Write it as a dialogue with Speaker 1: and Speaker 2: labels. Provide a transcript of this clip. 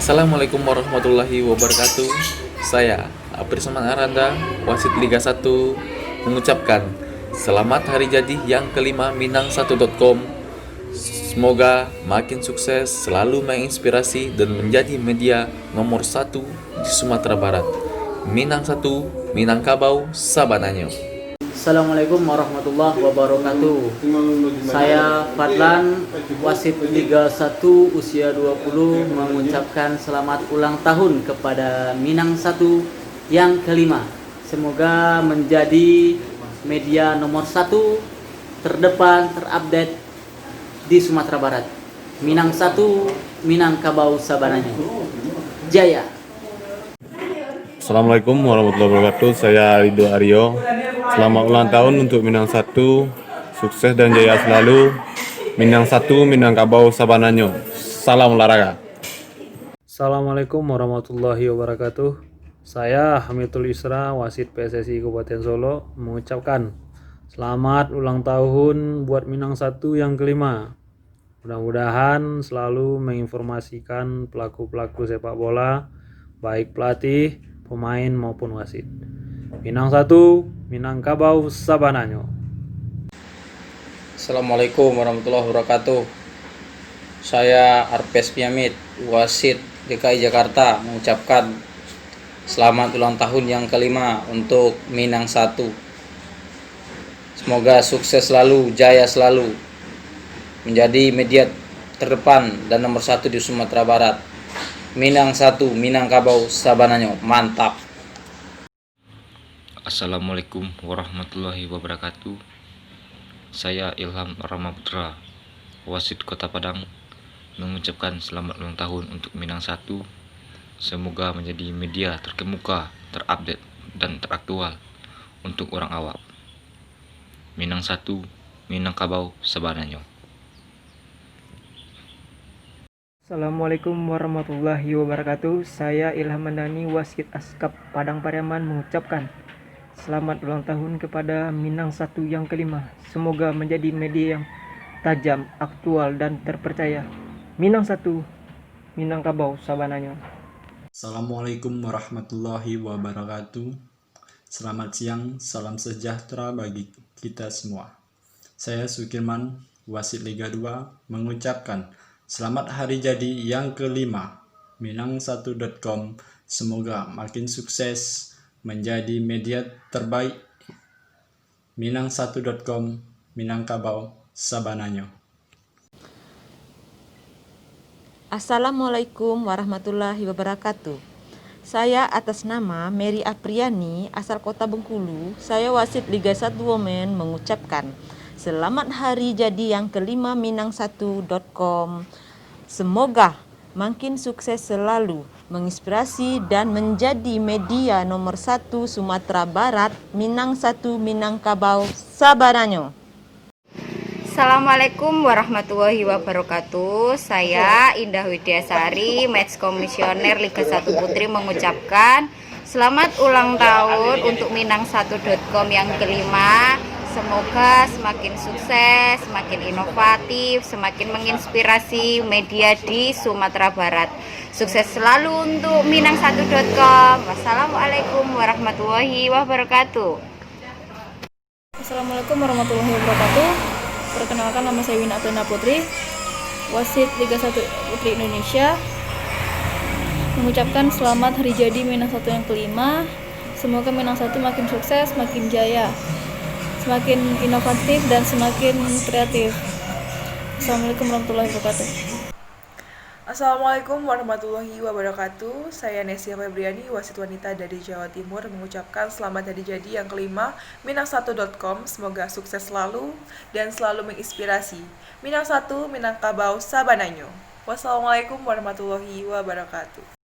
Speaker 1: Assalamualaikum warahmatullahi wabarakatuh. Saya Aprisman Aranda, wasit Liga 1, mengucapkan selamat hari jadi yang kelima Minang1.com. Semoga makin sukses, selalu menginspirasi dan menjadi media nomor 1 di Sumatera Barat. Minang 1, Minangkabau, Sabananyo.
Speaker 2: Assalamualaikum warahmatullahi wabarakatuh. Saya Fadlan, wasit Liga 1 usia 20, mengucapkan selamat ulang tahun kepada Minang 1 yang kelima. Semoga menjadi media nomor 1 terdepan, terupdate di Sumatera Barat. Minang 1, Minangkabau, Sabananyo. Jaya.
Speaker 3: Assalamualaikum warahmatullahi wabarakatuh. Saya Ridho Aryo. Selamat ulang tahun untuk Minang 1. Sukses dan jaya selalu. Minang 1, Minangkabau, Sabananyo. Salam olahraga.
Speaker 4: Assalamualaikum warahmatullahi wabarakatuh. Saya Hamidul Isra, wasit PSSI Kabupaten Solo, mengucapkan selamat ulang tahun buat Minang 1 yang kelima. Mudah-mudahan selalu menginformasikan pelaku-pelaku sepak bola, baik pelatih, pemain maupun wasit. Minang 1, Minangkabau, Sabananyo.
Speaker 5: Assalamualaikum warahmatullahi wabarakatuh. Saya Arpes Piamit, wasit DKI Jakarta, mengucapkan selamat ulang tahun yang kelima untuk Minang 1. Semoga sukses selalu, jaya selalu, menjadi media terdepan dan nomor 1 di Sumatera Barat. Minang 1, Minangkabau, Sabananyo. Mantap.
Speaker 6: Assalamualaikum warahmatullahi wabarakatuh. Saya Ilham Ramaputra, wasit Kota Padang, mengucapkan selamat ulang tahun untuk Minang 1. Semoga menjadi media terkemuka, terupdate, dan teraktual untuk orang awam. Minang 1, Minangkabau, Sabananyo.
Speaker 7: Assalamualaikum warahmatullahi wabarakatuh. Saya Ilham Mandani, wasit Askap Padang Pariaman, mengucapkan selamat ulang tahun kepada Minang 1 yang kelima. Semoga menjadi media yang tajam, aktual, dan terpercaya. Minang 1, Minangkabau, Sabananyo.
Speaker 8: Assalamualaikum warahmatullahi wabarakatuh. Selamat siang, salam sejahtera bagi kita semua. Saya Sukirman, wasit Liga 2, mengucapkan selamat hari jadi yang kelima Minang1.com. Semoga makin sukses, menjadi media terbaik. Minang1.com, Minangkabau, Sabananyo.
Speaker 9: Assalamualaikum warahmatullahi wabarakatuh. Saya atas nama Mary Apriani, asal Kota Bengkulu, saya wasit Liga 1 Women, mengucapkan selamat hari jadi yang kelima Minang1.com. Semoga makin sukses selalu, menginspirasi dan menjadi media nomor 1 Sumatera Barat. Minang 1, Minangkabau, Sabananyo.
Speaker 10: Assalamualaikum warahmatullahi wabarakatuh. Saya Indah Widyasari, match komisioner Liga 1 Putri, mengucapkan selamat ulang tahun untuk Minang1.com yang kelima. Semoga semakin sukses, semakin inovatif, semakin menginspirasi media di Sumatera Barat. Sukses selalu untuk Minang1.com. Wassalamualaikum warahmatullahi wabarakatuh.
Speaker 11: Assalamualaikum warahmatullahi wabarakatuh. Perkenalkan, nama saya Wina Atlena Putri, wasit Liga 1 Putri Indonesia, mengucapkan selamat hari jadi Minang 1 yang kelima. Semoga Minang 1 makin sukses, makin jaya, semakin inovatif, dan semakin kreatif. Assalamualaikum warahmatullahi wabarakatuh.
Speaker 12: Assalamualaikum warahmatullahi wabarakatuh. Saya Nesia Febriani, wasit wanita dari Jawa Timur, mengucapkan selamat hari jadi yang kelima Minang1.com. Semoga sukses selalu dan selalu menginspirasi. Minang 1, Minangkabau, Sabananyo. Wassalamualaikum warahmatullahi wabarakatuh.